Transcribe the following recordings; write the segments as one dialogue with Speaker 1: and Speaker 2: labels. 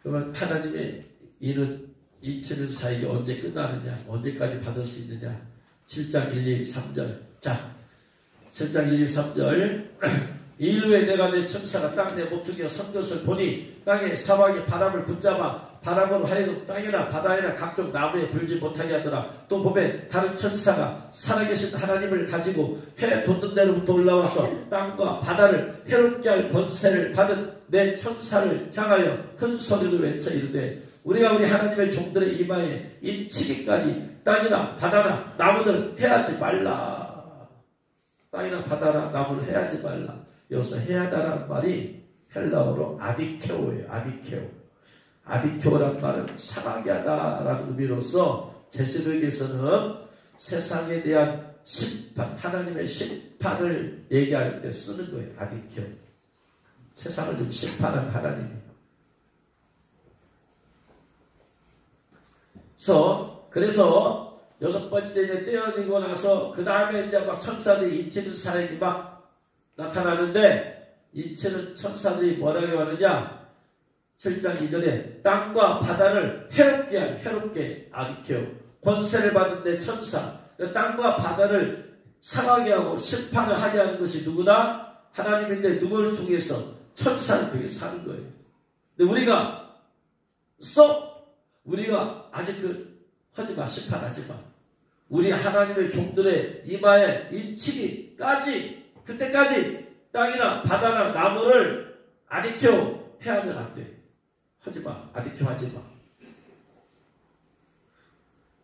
Speaker 1: 그러면 하나님의 이는 인치는 사역이 언제 끝나느냐? 언제까지 받을 수 있느냐? 7장 1, 2, 3절. 자, 7장 1, 2, 3절. 이 일 후에 내가 내 천사가 땅 내 모퉁이에 선 것을 보니 땅에 사방에 바람을 붙잡아 바람으로 하여금 땅이나 바다에나 각종 나무에 불지 못하게 하더라. 또 보면 다른 천사가 살아계신 하나님을 가지고 해 돋는 데로부터 올라와서 땅과 바다를 해롭게 할 권세를 받은 내 천사를 향하여 큰 소리로 외쳐 이르되 우리가 우리 하나님의 종들의 이마에 인치기까지 땅이나 바다나 나무들 해하지 말라. 땅이나 바다나 나무를 해하지 말라. 여기서 해하다라는 말이 헬라어로 아디케오예요. 아디케오. 아디케오란 말은 상하게 하다라는 의미로서 계시록에서는 세상에 대한 심판, 하나님의 심판을 얘기할 때 쓰는 거예요. 아디케오. 세상을 좀 심판하는 하나님이에요. 그래서 여섯 번째 이제 떼어내고 나서 그 다음에 이제 막 천사들이 인치는 사역이 막 나타나는데 인치는 천사들이 뭐라고 하느냐? 7장 2절에 땅과 바다를 해롭게 아디케오 권세를 받은 내 천사 땅과 바다를 상하게 하고 심판을 하게 하는 것이 누구나 하나님인데 누구를 통해서 천사를 통해서 하는 거예요. 근데 우리가 우리가 아직 하지마 심판하지마 우리 하나님의 종들의 이마에 인치기까지 그때까지 땅이나 바다나 나무를 아디케오 해하면 안 돼. 하지마. 아디케오 하지마.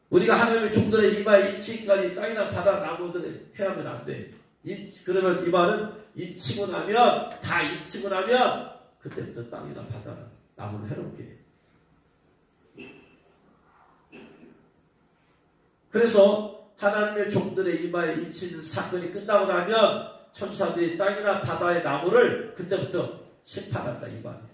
Speaker 1: 우리가 하나님의 종들의 이마에 인치기까지 땅이나 바다 나무들을 해하면 안 돼. 그러면 이 말은 인치고 나면 그때부터 땅이나 바다나 나무를 해롭게 해. 그래서 하나님의 종들의 이마에 인치는 사건이 끝나고 나면 천사들이 땅이나 바다의 나무를 그때부터 심판한다 이 말이에요.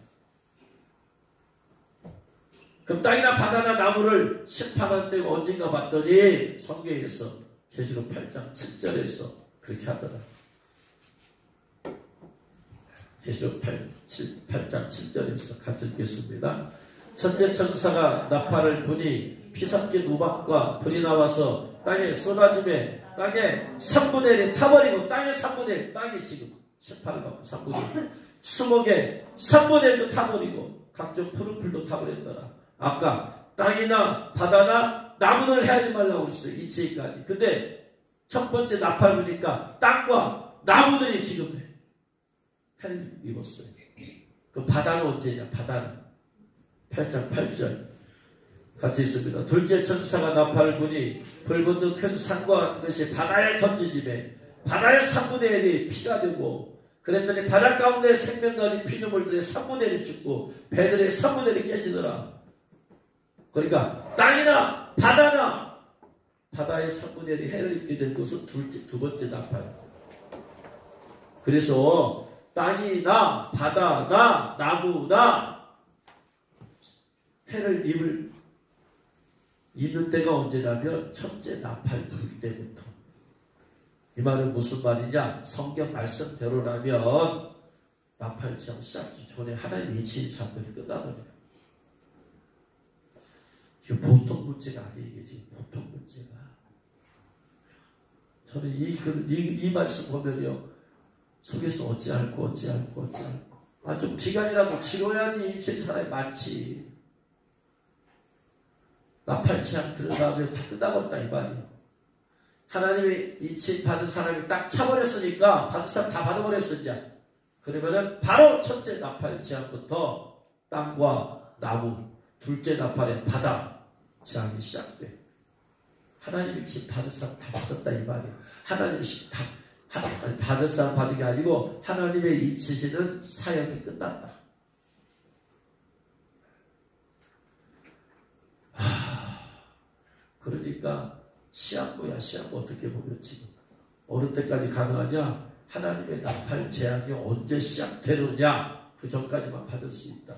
Speaker 1: 그럼 땅이나 바다나 나무를 심판할 때가 언젠가 봤더니 성경에서 계시록 8장 7절에서 그렇게 하더라. 계시록 8장 7절에서 같이 읽겠습니다. 첫째 천사가 나팔을 부니 피섞인 우박과 불이 나와서 땅에 쏟아짐에 땅에 3분의 1이 타버리고 땅의 3분의 1 땅이 지금 심판을 받고 3분의 1 수목에 3분의 1도 타버리고 각종 푸른 풀도 타버렸더라. 아까 땅이나 바다나 나무를 해야지 말라고 했어요. 인체까지. 근데 첫 번째 나팔 부니까 땅과 나무들이 지금 해를 입었어요. 그 바다는 언제냐? 바다는 8장 8절 같이 있습니다. 둘째 천사가 나팔을 부니 불붙는 큰 산과 같은 것이 바다에 던지짐에 바다의 3분의 1이 피가 되고 그랬더니 바다 가운데 생명가리 피조물들의 3분의 1이 죽고 배들의 3분의 1이 깨지더라. 그러니까 땅이나 바다나 바다의 3분의 1이 해를 입게 된 것은 두 번째 나팔. 그래서 땅이나 바다나 나무나 해를 입는 때가 언제냐면 첫째 나팔 불 때부터. 이 말은 무슨 말이냐? 성경 말씀대로라면 나팔 제한 시작하기 전에 하나님의 인치는 사건이 끝나버려요. 이게 보통 문제가 아니에요. 이게 지금 보통 문제가. 저는 이 말씀 보면요. 속에서 어찌할꼬. 아, 좀 기간이라도 길어야지 인치는 사람이 많지. 나팔 제한 들어가면 다 끝나버렸다 이 말이에요. 하나님의 인치 받은 사람이 딱 차버렸으니까 받은 사람 다 받아버렸었냐. 그러면은 바로 첫째 나팔 제한부터 땅과 나무, 둘째 나팔의 바다 제한이 시작돼. 하나님이 지금 받은 사람 다 받았다 이 말이에요. 하나님이 다 받을 사람 받은 게 아니고 하나님의 인치시는 사역이 끝났다. 그러니까 시한부야. 시한부 어떻게 보면 지금 어느 때까지 가능하냐? 하나님의 나팔 제한이 언제 시작되느냐? 그 전까지만 받을 수 있다.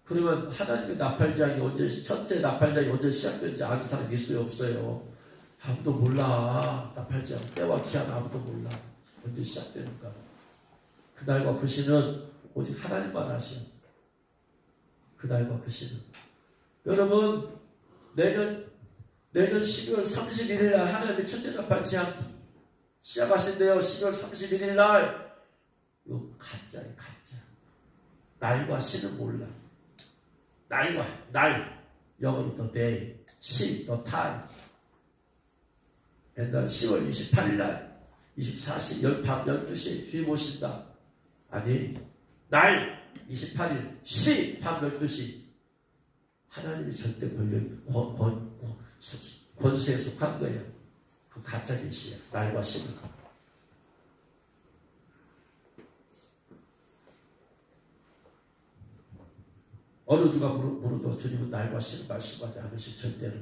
Speaker 1: 그러면 하나님의 나팔 제한이 언제 첫째 나팔 제한이 언제 시작되는지 아는 사람이 있어요 없어요? 아무도 몰라. 나팔 제한 때와 기한 아무도 몰라. 언제 시작되는가? 그날과 그 시는 오직 하나님만 아시오. 그날과 그 시는. 여러분, 내년 12월 31일 날 하나님의 첫째 나팔 제한 시작하신대요. 12월 31일 날. 이거 가짜예요, 가짜. 날과 시는 몰라. 날. 영어로 the day, 시, the time. 옛날 10월 28일 날 24시 밤 12시에 주님 오신다. 아니, 날 28일 시 밤 12시. 하나님이 절대 권세에 속한 거예요. 그 가짜 계시야. 날과 시는. 어느 누가 물어도 주님은 날과 시는 말씀하지 않으실 절대로.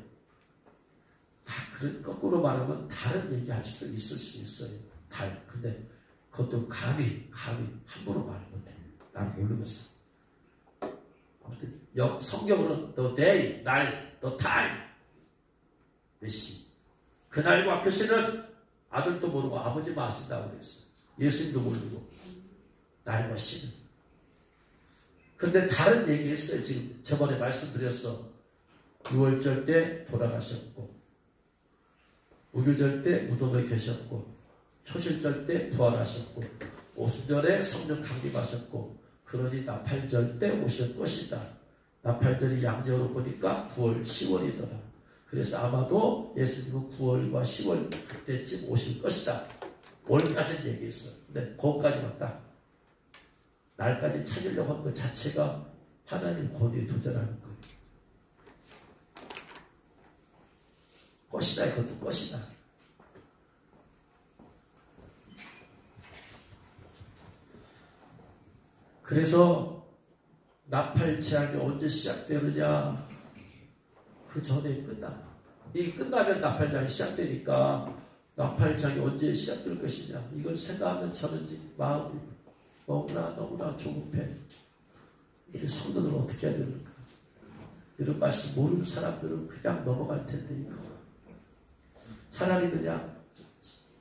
Speaker 1: 그런 거꾸로 말하면 다른 얘기할 수도 있을 수 있어요. 근데 그것도 감히 함부로 말 못해. 난 모르겠어. 아무튼 성경으로는 the day, 날, the time, 몇 시. 그날과 그 시는 아들도 모르고 아버지만 아신다고 그랬어. 예수님도 모르고. 날과 시는. 근데 다른 얘기 했어요. 지금 저번에 말씀드렸어. 6월절 때 돌아가셨고, 무교절 때 무덤에 계셨고, 초실절 때 부활하셨고, 오순절에 성령 강림하셨고, 그러니 나팔절 때 오실 것이다. 나팔절이 양력으로 보니까 9월, 10월이더라. 그래서 아마도 예수님은 9월과 10월 그때쯤 오실 것이다. 월까지는 얘기했어. 근데 거기까지만 딱. 날까지 찾으려고 한 것 자체가 하나님 권위에 도전하는 거예요. 것이다, 이것도 것이다. 그래서 나팔 제한이 언제 시작되느냐? 그 전에 끝나. 이 끝나면 나팔 제한이 시작되니까 나팔 제한이 언제 시작될 것이냐? 이걸 생각하면 저는 지금 마음이 너무나 조급해. 우리 성도들은 어떻게 해야 되는가? 이런 말씀 모르는 사람들은 그냥 넘어갈 텐데 이거. 차라리 그냥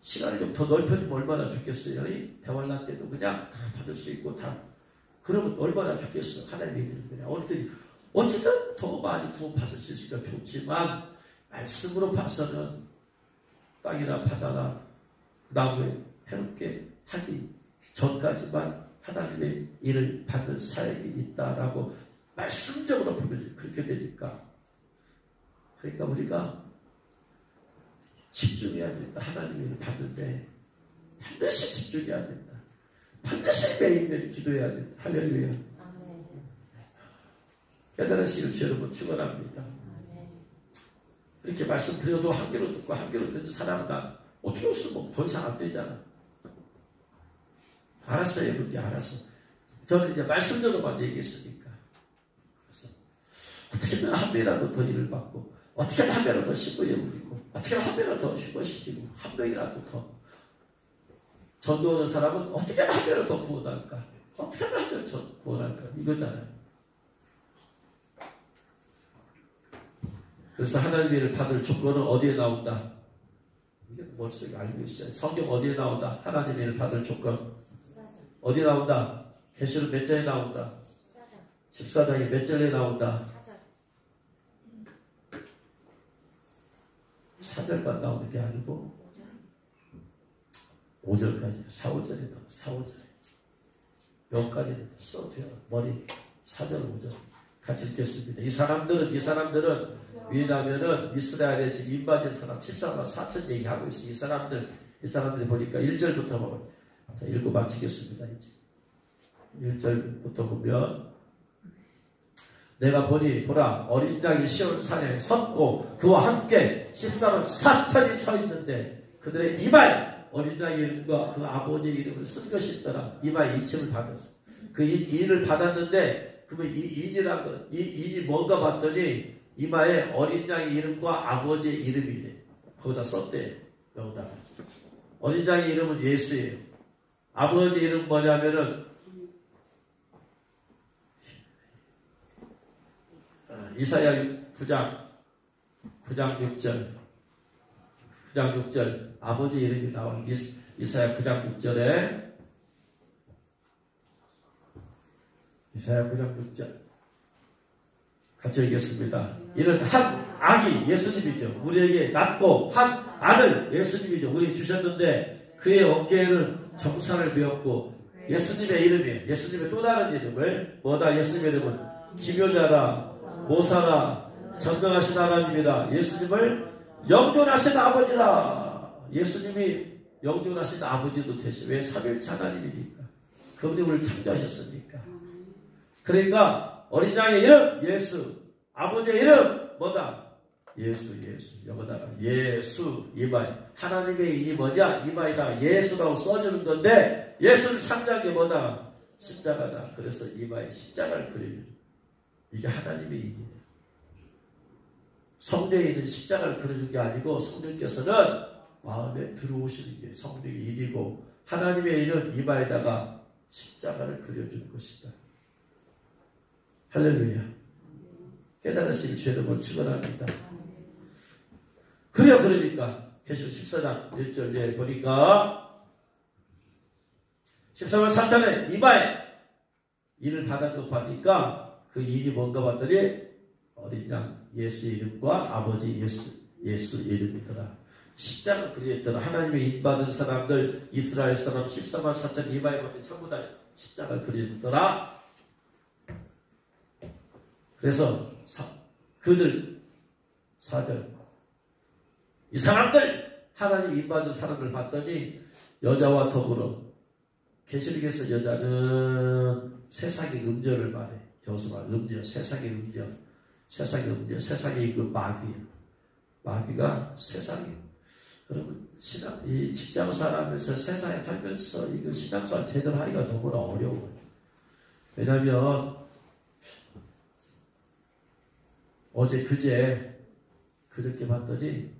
Speaker 1: 시간을 좀 더 넓혀주면 얼마나 좋겠어요. 이 대환란 때도 그냥 다 받을 수 있고 다. 그러면 얼마나 좋겠어. 하나님이 그냥 어쨌든 더 많이 구원받을 수 있으니까 좋지만 말씀으로 봐서는 땅이나 바다나 나무에 해롭게 하기 전까지만 하나님의 일을 받는 사역이 있다라고 말씀적으로 보면 그렇게 되니까. 그러니까 우리가 집중해야 된다. 하나님의 일을 받는데 반드시 집중해야 된다. 반드시 매일매일 기도해야 된다. 할렐루야. 깨달으시길 주 여러분 축원합니다. 이렇게 말씀드려도 한 개로 듣고 한 개로 듣는 사람은 어떻게 없으면 더 이상 안 되잖아. 알았어요. 그렇게 알았어. 저는 이제 말씀대로만 얘기했으니까. 그래서 어떻게 하면 한 배라도 더 일을 받고, 어떻게 하면 한 배라도 더 신부에 물리고, 어떻게 하면 한 배라도 더 휴거시키고, 한 명이라도 더 전도하는 사람은 어떻게 하면 한 배라도 더 구원할까? 어떻게 하면 한 배라도 더 구원할까? 이거잖아요. 그래서 하나님의 일을 받을 조건은 어디에 나온다? 이게 머릿속에 알고 있어요. 성경 어디에 나온다? 하나님의 일을 받을 조건. 어디 나온다? 계시록 몇 장에 나온다? 14장에 몇 절에 나온다? 4절만 나오는 게 아니고 5절까지 4, 5절에 나와. 4, 5절에 여기까지 써줘요. 머리 4절, 5절 같이 읽겠습니다. 이 사람들은 왜냐하면은 이스라엘에 지금 인바진 사람 14만 4천 얘기하고 있어요. 이 사람들이 보니까 1절부터 보면 자, 읽고 마치겠습니다. 이제 1절부터 보면 내가 보라 어린 양이 시온산에 섰고 그와 함께 14만 4천이 서 있는데 그들의 이마에 어린 양의 이름과 그 아버지의 이름을 쓴 것이 있더라. 이마에 인침을 받았어. 그 인을 받았는데 그러면 인이 뭔가 봤더니 이마에 어린 양의 이름과 아버지의 이름이래. 거기다 썼대. 여기다가 어린 양의 이름은 예수예요. 아버지 이름 뭐냐면은 이사야 9장 6절 아버지 이름이 나와. 이사야 9장 6절에 이사야 9장 6절 같이 읽겠습니다. 이는 한 아기 예수님이죠. 우리에게 낳고 한 아들 예수님이죠. 우리에게 주셨는데 그의 어깨에는 정사를 배웠고 예수님의 이름이에요. 예수님의 또 다른 이름을 뭐다? 예수님의 이름은 기묘자라 모사라 전능하신 하나님이라 예수님을 영존하신 아버지라. 예수님이 영존하신 아버지도 되시. 왜? 삼일체 하나님이니까. 그분이 우리를 창조하셨으니까. 그러니까 어린 양의 이름 예수, 아버지의 이름 뭐다? 예수. 여기다가 예수 이마에 하나님의 이름이 뭐냐? 이마에다가 예수라고 써주는 건데 예수를 상징한 게 뭐다? 십자가다. 그래서 이마에 십자가를 그려주는 이게 하나님의 일이에요. 성령에 있는 십자가를 그려준 게 아니고 성령께서는 마음에 들어오시는 게 성령의 일이고 하나님의 일은 이마에다가 십자가를 그려주는 것이다. 할렐루야. 깨달으시길 죄를 못 축원합니다. 그래요. 그러니까 계시록 14장 1절에 보니까 13월 3절에 이마에 일을 받았고 하니까 그 일이 뭔가 봤더니 어린 양 예수의 이름과 아버지 예수 이름이더라. 십자가 그리했더라. 하나님의 인받은 사람들 이스라엘 사람 14만 4천 이마에 보면 전부 다 십자가를 그리했더라. 그래서 그들 4절 이 사람들 하나님 인받은 사람을 봤더니 여자와 더불어 계시록에서 여자는 세상의 음녀를 말해. 겨우서 말 음녀 세상의 음녀 세상의 그 마귀가 세상에 여러분 이 직장생활 하면서 세상에 살면서 이거 신앙생활 제대로 하기가 너무나 어려워요. 왜냐하면 어제 그저께 봤더니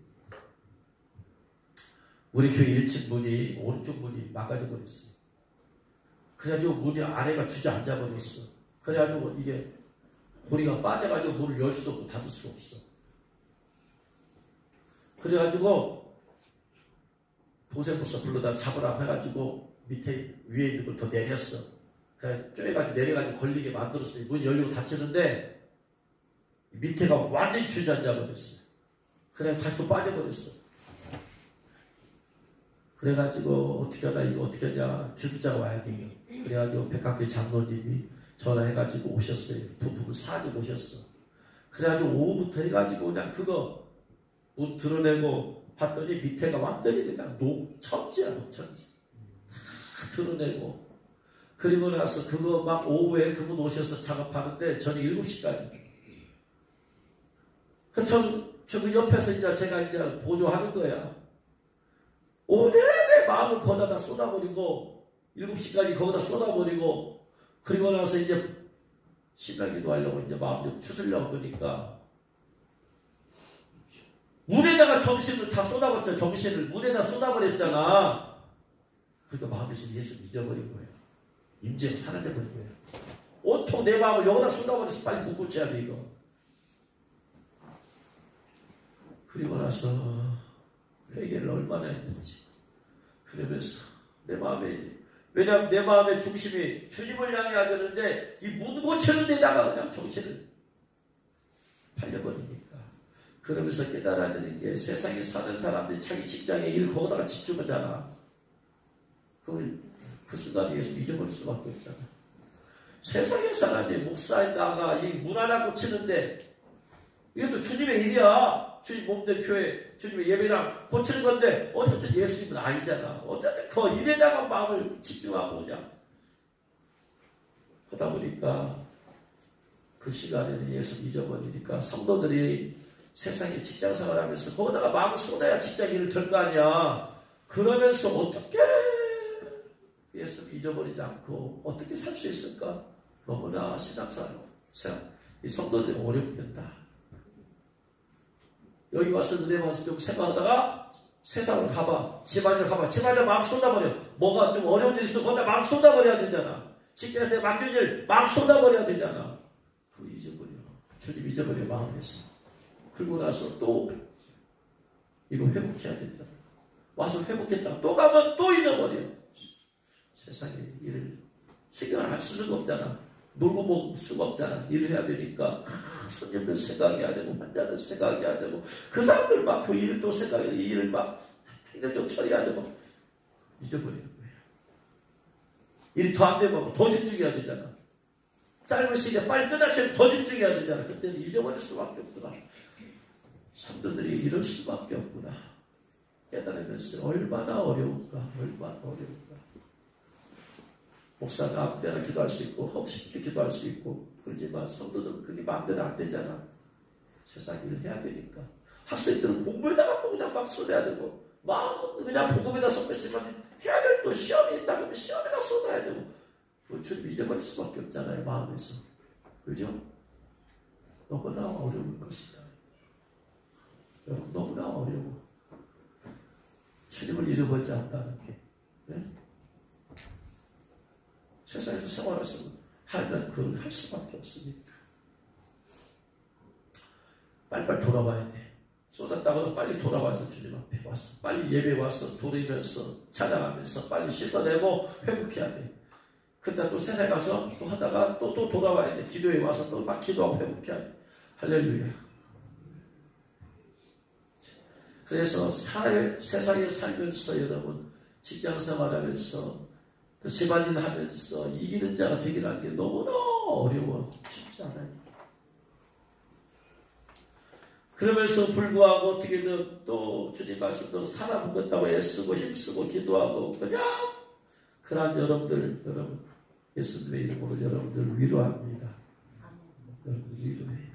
Speaker 1: 우리 교회 1층 문이 오른쪽 문이 망가져 버렸어. 그래가지고 문이 아래가 주저앉아 버렸어. 그래가지고 이게 고리가 빠져가지고 문을 열 수도 없고 닫을 수도 없어. 그래가지고 동생부서 불러다 잡으라 해가지고 밑에 위에 있는 걸 더 내렸어. 그래 쪼개가지고 내려가지고 걸리게 만들었어. 문이 열리고 닫히는데 밑에가 완전히 주저앉아 버렸어. 그래 다시 또 빠져버렸어. 그래가지고 어떻게 하나 이거 어떻게 하냐 기술자가 와야 돼요. 그래가지고 백학교 장로님이 전화해가지고 오셨어요. 부부를 사지고 오셨어. 그래가지고 오후부터 해가지고 그냥 그거 문 드러내고 봤더니 밑에가 완전히 그냥 녹천지야. 다 드러내고 그리고 나서 그거 막 오후에 그분 오셔서 작업하는데 저는 7시까지. 그래서 저는 그 옆에서 이제 제가 이제 보조하는 거야. 오늘의 마음을 거기다 다 쏟아버리고 7시까지 거기다 쏟아버리고 그리고 나서 이제 신나기도 하려고 이제 마음 좀 추스려고 그러니까 문에다가 정신을 다 쏟아버렸죠. 정신을 문에다 쏟아버렸잖아. 그러니까 마음에서 예수 잊어버린 거예요. 임재가 사라져버린 거예요. 온통 내 마음을 여기다 쏟아버려서 빨리 묶고쳐야 돼 이거. 그리고 나서 회개를 얼마나 했는지 그러면서 내 마음에 왜냐하면 내 마음의 중심이 주님을 향해야 되는데 이 문 고치는 데다가 그냥 정신을 팔려버리니까 그러면서 깨달아지는 게 세상에 사는 사람들이 자기 직장에 일 거기다가 집중하잖아. 그 순간에 예수 잊어버릴 수밖에 없잖아. 세상에 사람이 목사에 나가 이 문 하나 고치는데 이것도 주님의 일이야. 주님 몸된 교회, 주님의 예배랑 고치는 건데 어쨌든 예수님은 아니잖아. 어쨌든 그 일에다가 마음을 집중하고 그냥 하다 보니까 그 시간에는 예수 잊어버리니까 성도들이 세상에 직장생활 하면서 거기다가 마음을 쏟아야 직장 일을 될 거 아니야. 그러면서 어떻게 예수 잊어버리지 않고 어떻게 살 수 있을까? 너무나 신앙생활 이 성도들이 어렵겠다. 여기 와서 은혜 받아서 좀 생각하다가 세상으로 가봐. 집안으로 가봐. 집안에 마음 쏟아버려. 뭐가 좀 어려운 일 있으면 거기다 마음 쏟아버려야 되잖아. 직장에서 내 맡긴 일 마음 쏟아버려야 되잖아. 그거 잊어버려. 주님 잊어버려 마음에서. 그리고 나서 또 이거 회복해야 되잖아. 와서 회복했다가 또 가면 또 잊어버려. 세상에 일을 신경을 안 쓸 수가 없잖아. 놀고 먹을 수가 없잖아. 일을 해야 되니까 손님들 생각해야 되고 환자들 생각해야 되고 그 사람들 막 그 일을 또 생각해야 되고 이 일을 막 행정적 처리해야 되고 잊어버리는 거예요. 일이 더 안 되면 더 집중해야 되잖아. 짧은 시간에 빨리 끝나처럼 더 집중해야 되잖아. 그때는 잊어버릴 수밖에 없구나. 성도들이 이럴 수밖에 없구나. 깨달으면서 얼마나 어려운가. 얼마나 어려운가. 목사가 아무 때나 기도할 수 있고 허심도 기도할 수 있고 그러지만 성도들은 그게 마음대로 안 되잖아. 세상 일을 해야 되니까. 학생들은 공부에다가 그냥 막 쏟아야 되고 마음은 그냥 복음에다 쏟겠지만 해야 될 또 시험이 있다 그러면 시험에다 쏟아야 되고 그 주님 잊어버릴 수밖에 없잖아요. 마음에서. 그죠? 너무나 어려울 것이다. 여러분 너무나 어려워. 주님을 잃어버리지 않다는 게. 네? 세상에서 생활해서 하면 그걸 할 수밖에 없으니까. 빨리빨리 돌아와야 돼. 쏟았다가도 빨리 돌아와서 주님 앞에 와서 빨리 예배 와서 돌리면서 찬양하면서 빨리 씻어내고 회복해야 돼. 그때 또 세상에 가서 또 하다가 또 돌아와야 돼. 기도에 와서 또 막 기도하고 회복해야 돼. 할렐루야. 그래서 세상에 살면서 여러분 직장생활하면서 또 집안일 하면서 이기는 자가 되기라는 게 너무나 어려워. 쉽지 않아요. 그러면서 불구하고 어떻게든 또 주님 말씀대로 살아먹겠다고 애쓰고 힘쓰고 기도하고 그냥 그런 여러분들 여러분 예수님의 이름으로 여러분들 위로합니다. 여러분 위로해요.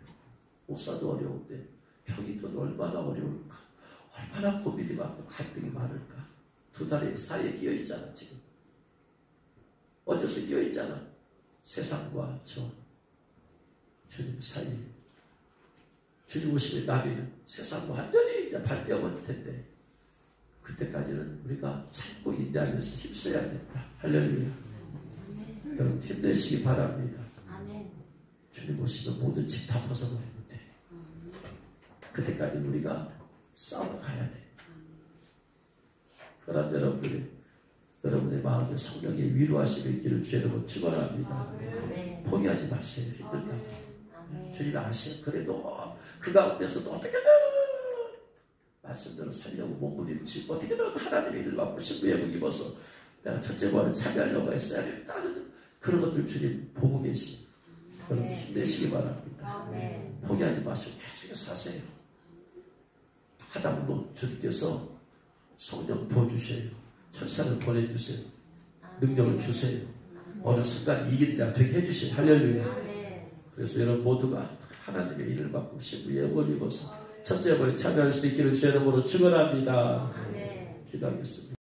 Speaker 1: 목사도 어려운데 평인도도 얼마나 어려울까. 얼마나 고민이 많고 갈등이 많을까. 두 다리 사이에 끼어있잖아 지금. 어쩔 수 끼어있잖아. 세상과 저 주님 사이에. 주님 오시면 나중에는 세상과 완전히 이제 발대어버릴 텐데 그때까지는 우리가 참고 인내하면서 힘써야 된다. 할렐루야. 여러분 힘내시기 바랍니다. 주님 오시면 모든 집 다 벗어버리면 돼. 그때까지는 우리가 싸우러 가야 돼. 그러나 여러분의 마음에 성령의 위로하심이 있기를 주 여러분 축원합니다. 포기하지 마세요. 힘들까? 주님 아시오. 그래도 그 가운데서도 어떻게든 말씀대로 살려고 몸부림치고 어떻게든 하나님의 일을 맡고 신부예복 입어서 내가 첫째 번에 참여하려고 했어야 된다. 그런 것들 주님 보고 계시고 여러분 힘내시기 바랍니다. 포기하지 마시고 계속해서 사세요. 하다 보면 주님께서 성령 부어주셔요. 천사를 보내주세요. 능력을 주세요. 어느 순간 이길 때가 되게 해주세요. 할렐루야. 그래서 여러분 모두가 하나님의 일을 맡고 신부예복을 입어서 첫째 번에 참여할 수 있기를 주 이름으로 축원합니다. 기도하겠습니다.